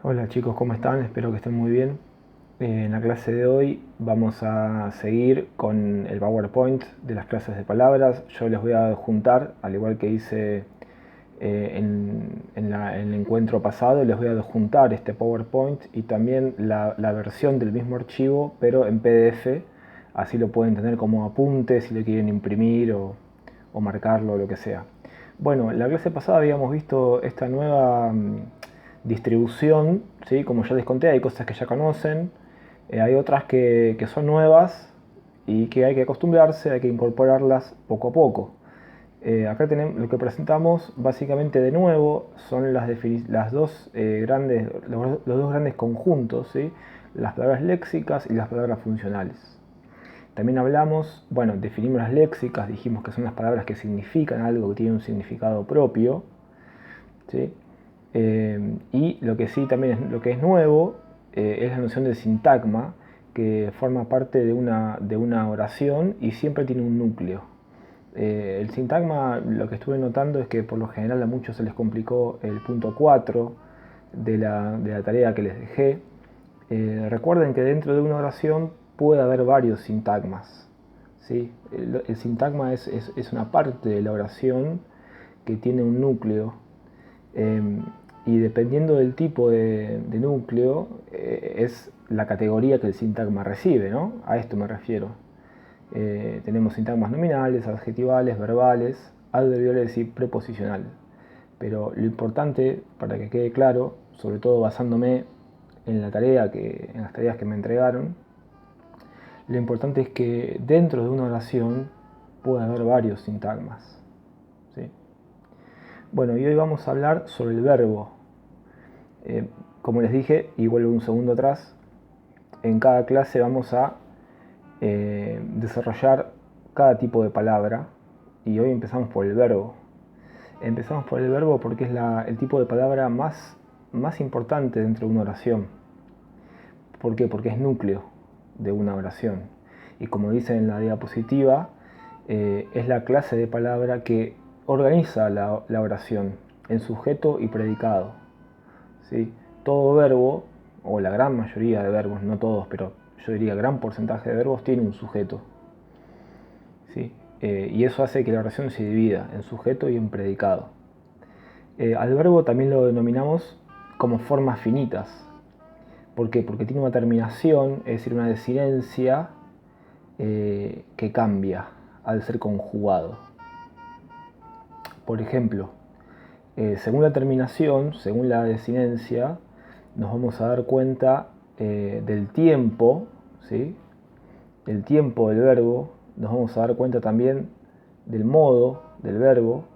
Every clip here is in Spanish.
Hola chicos, ¿cómo están? Espero que estén muy bien. En la clase de hoy vamos a seguir con el PowerPoint de las clases de palabras. Yo les voy a adjuntar, al igual que hice en el encuentro pasado, les voy a adjuntar este PowerPoint y también la versión del mismo archivo, pero en PDF. Así lo pueden tener como apunte si lo quieren imprimir o marcarlo o lo que sea. Bueno, en la clase pasada habíamos visto esta nueva distribución, ¿sí? Como ya les conté, hay cosas que ya conocen, hay otras que son nuevas y que hay que acostumbrarse, hay que incorporarlas poco a poco. Acá tenemos lo que presentamos básicamente de nuevo son las dos, los dos grandes conjuntos, ¿sí? Las palabras léxicas y las palabras funcionales. También hablamos, bueno, definimos las léxicas, dijimos que son las palabras que significan algo, que tienen un significado propio, ¿sí? Y lo que sí también es, lo que es nuevo es la noción del sintagma, que forma parte de una oración y siempre tiene un núcleo. El sintagma, lo que estuve notando es que por lo general a muchos se les complicó el punto 4 de la tarea que les dejé. Recuerden que dentro de una oración puede haber varios sintagmas, ¿sí? El sintagma es una parte de la oración que tiene un núcleo. Eh, y dependiendo del tipo de núcleo, es la categoría que el sintagma recibe, ¿no? A esto me refiero. Tenemos sintagmas nominales, adjetivales, verbales, adverbiales y preposicionales. Pero lo importante, para que quede claro, sobre todo basándome en en las tareas que me entregaron, lo importante es que dentro de una oración puede haber varios sintagmas, ¿sí? Bueno, y hoy vamos a hablar sobre el verbo. Como les dije, y vuelvo un segundo atrás, en cada clase vamos a desarrollar cada tipo de palabra y hoy empezamos por el verbo. Empezamos por el verbo porque es el tipo de palabra más importante dentro de una oración. ¿Por qué? Porque es núcleo de una oración. Y como dice en la diapositiva, es la clase de palabra que organiza la oración en sujeto y predicado, ¿sí? Todo verbo, o la gran mayoría de verbos, no todos, pero yo diría gran porcentaje de verbos, tiene un sujeto, ¿sí? Y eso hace que la oración se divida en sujeto y en predicado. Al verbo también lo denominamos como formas finitas. ¿Por qué? Porque tiene una terminación, es decir, una desinencia que cambia al ser conjugado. Por ejemplo, según la terminación, según la desinencia, nos vamos a dar cuenta del tiempo, ¿sí? El tiempo del verbo, nos vamos a dar cuenta también del modo del verbo,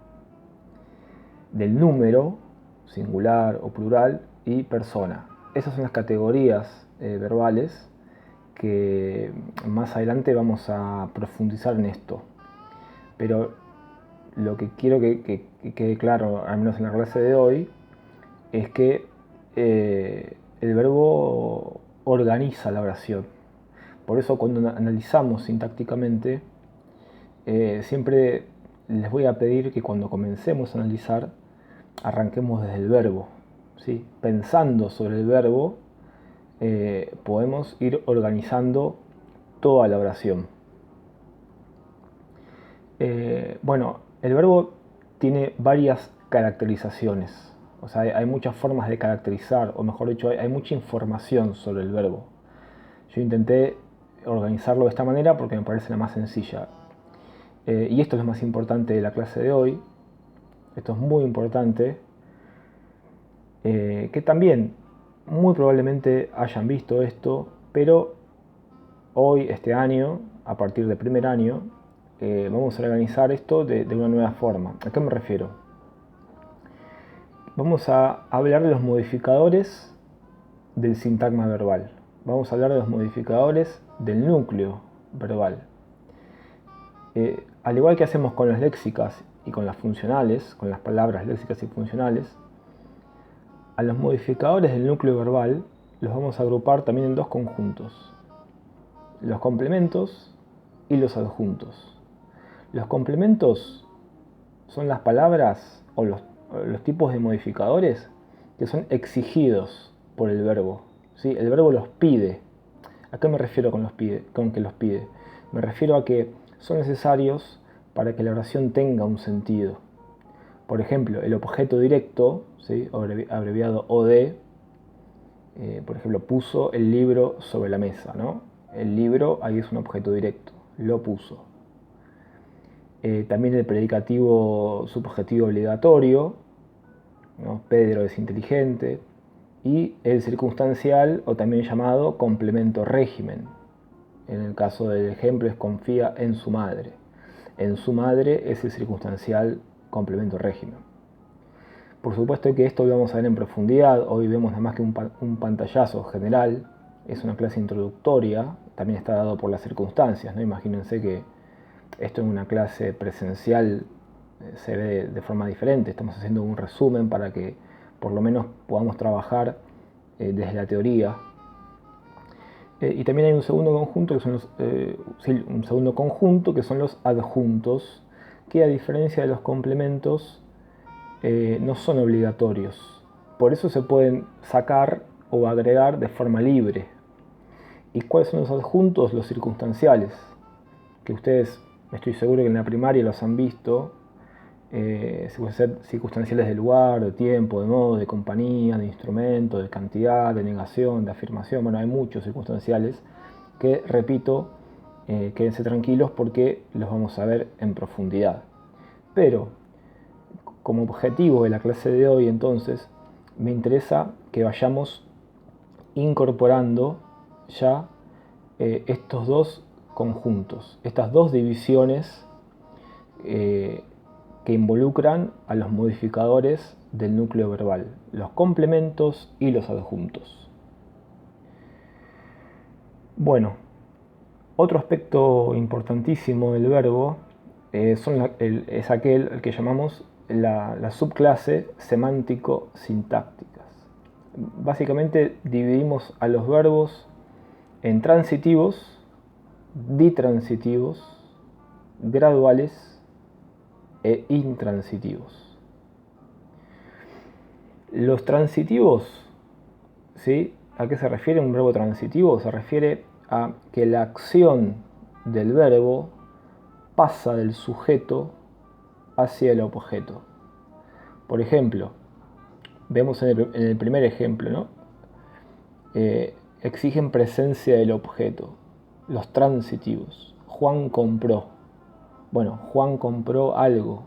del número, singular o plural, y persona. Esas son las categorías verbales que más adelante vamos a profundizar en esto. Pero lo que quiero que quede claro, al menos en la clase de hoy, es que el verbo organiza la oración. Por eso cuando analizamos sintácticamente, siempre les voy a pedir que cuando comencemos a analizar, arranquemos desde el verbo, ¿sí? Pensando sobre el verbo, podemos ir organizando toda la oración. Bueno, el verbo tiene varias caracterizaciones. O sea, hay muchas formas de caracterizar, o mejor dicho, hay mucha información sobre el verbo. Yo intenté organizarlo de esta manera porque me parece la más sencilla. Y esto es lo más importante de la clase de hoy. Esto es muy importante. Que también muy probablemente hayan visto esto, pero hoy, este año, a partir del primer año, vamos a organizar esto de una nueva forma. ¿A qué me refiero? Vamos a hablar de los modificadores del sintagma verbal. Vamos a hablar de los modificadores del núcleo verbal. Al igual que hacemos con las léxicas y con las funcionales, con las palabras léxicas y funcionales, a los modificadores del núcleo verbal los vamos a agrupar también en dos conjuntos: los complementos y los adjuntos. Los complementos son las palabras o los tipos de modificadores que son exigidos por el verbo, ¿sí? El verbo los pide. ¿A qué me refiero con que los pide? Me refiero a que son necesarios para que la oración tenga un sentido. Por ejemplo, el objeto directo, ¿sí? Abreviado OD, por ejemplo, puso el libro sobre la mesa, ¿no? El libro ahí es un objeto directo, lo puso. También el predicativo subjetivo obligatorio, ¿no? Pedro es inteligente. Y el circunstancial, o también llamado complemento régimen. En el caso del ejemplo es confía en su madre. En su madre es el circunstancial complemento régimen. Por supuesto que esto lo vamos a ver en profundidad. Hoy vemos nada más que un pantallazo general. Es una clase introductoria. También está dado por las circunstancias, ¿no? Imagínense que esto en una clase presencial se ve de forma diferente. Estamos haciendo un resumen para que por lo menos podamos trabajar desde la teoría. Y también hay un segundo conjunto que son los adjuntos, que a diferencia de los complementos no son obligatorios. Por eso se pueden sacar o agregar de forma libre. ¿Y cuáles son los adjuntos? Los circunstanciales, que ustedes, estoy seguro que en la primaria los han visto. Se pueden ser circunstanciales de lugar, de tiempo, de modo, de compañía, de instrumento, de cantidad, de negación, de afirmación. Bueno, hay muchos circunstanciales que, repito, quédense tranquilos porque los vamos a ver en profundidad. Pero, como objetivo de la clase de hoy, entonces, me interesa que vayamos incorporando ya estos dos conjuntos, estas dos divisiones que involucran a los modificadores del núcleo verbal, los complementos y los adjuntos. Bueno, otro aspecto importantísimo del verbo es aquel que llamamos la subclase semántico-sintácticas. Básicamente dividimos a los verbos en transitivos, ditransitivos, graduales e intransitivos. Los transitivos, ¿sí? ¿A qué se refiere un verbo transitivo? Se refiere a que la acción del verbo pasa del sujeto hacia el objeto. Por ejemplo, vemos en el primer ejemplo, ¿no? Exigen presencia del objeto. Los transitivos. Juan compró. Bueno, Juan compró algo.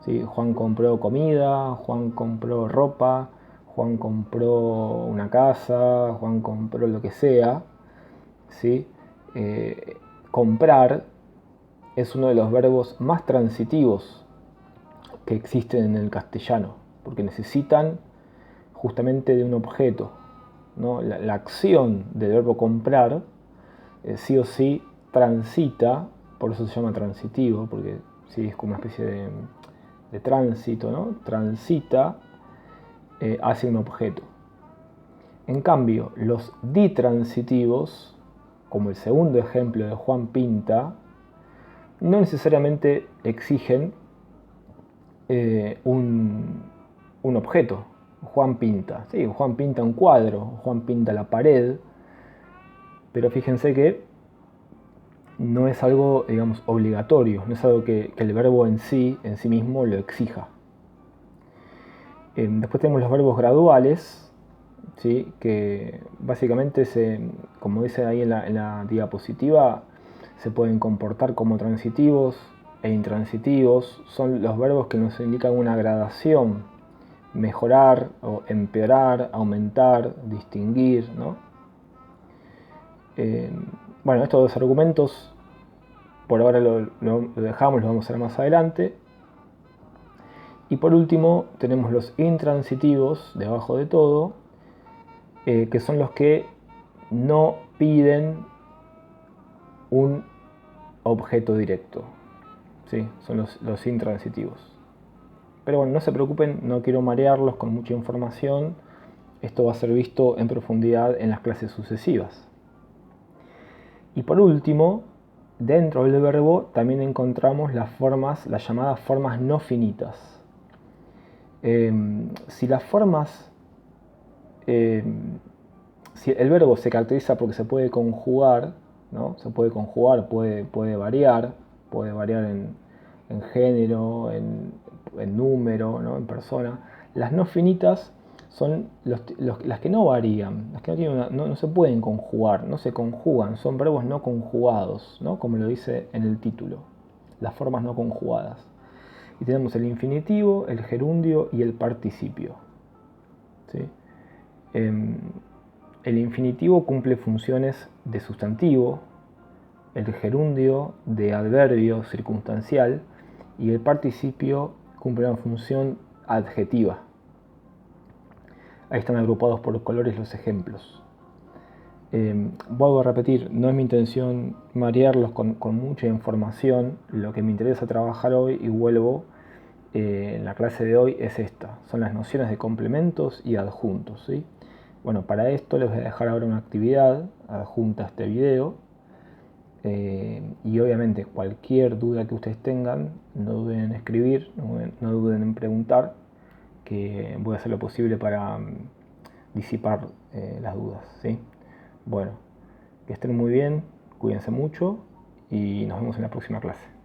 ¿Sí? Juan compró comida, Juan compró ropa, Juan compró una casa, Juan compró lo que sea. ¿Sí? Comprar es uno de los verbos más transitivos que existen en el castellano, porque necesitan justamente de un objeto, ¿no? La acción del verbo comprar sí o sí transita, por eso se llama transitivo, porque sí es como una especie de tránsito, ¿no? Transita hacia un objeto. En cambio, los ditransitivos, como el segundo ejemplo de Juan pinta, no necesariamente exigen un objeto. Juan pinta, sí, Juan pinta un cuadro, Juan pinta la pared, pero fíjense que no es algo, digamos, obligatorio, no es algo que el verbo en sí mismo lo exija. Después tenemos los verbos graduales, ¿sí? Que básicamente, como dice ahí en la diapositiva, se pueden comportar como transitivos e intransitivos. Son los verbos que nos indican una gradación, mejorar o empeorar, aumentar, distinguir, ¿no? Bueno, estos dos argumentos por ahora lo dejamos, lo vamos a ver más adelante. Y por último tenemos los intransitivos, debajo de todo, que son los que no piden un objeto directo. ¿Sí? Son los intransitivos. Pero bueno, no se preocupen, no quiero marearlos con mucha información. Esto va a ser visto en profundidad en las clases sucesivas. Y por último, dentro del verbo también encontramos las llamadas formas no finitas. Si las formas si el verbo se caracteriza porque se puede conjugar, ¿no? Se puede conjugar, puede variar en género, en número, ¿no? En persona. Las no finitas son las que no varían, las que no, tienen no se pueden conjugar, no se conjugan, son verbos no conjugados, ¿no? Como lo dice en el título, las formas no conjugadas. Y tenemos el infinitivo, el gerundio y el participio. ¿Sí? El infinitivo cumple funciones de sustantivo, el gerundio de adverbio circunstancial y el participio cumple una función adjetiva. Ahí están agrupados por colores los ejemplos. Vuelvo a repetir, no es mi intención marearlos con mucha información. Lo que me interesa trabajar hoy, y vuelvo, en la clase de hoy es esta, son las nociones de complementos y adjuntos, ¿sí? Bueno, para esto les voy a dejar ahora una actividad adjunta a este video, y obviamente cualquier duda que ustedes tengan, no duden en escribir, no duden en preguntar, que voy a hacer lo posible para disipar las dudas, ¿sí? Bueno, que estén muy bien, cuídense mucho y nos vemos en la próxima clase.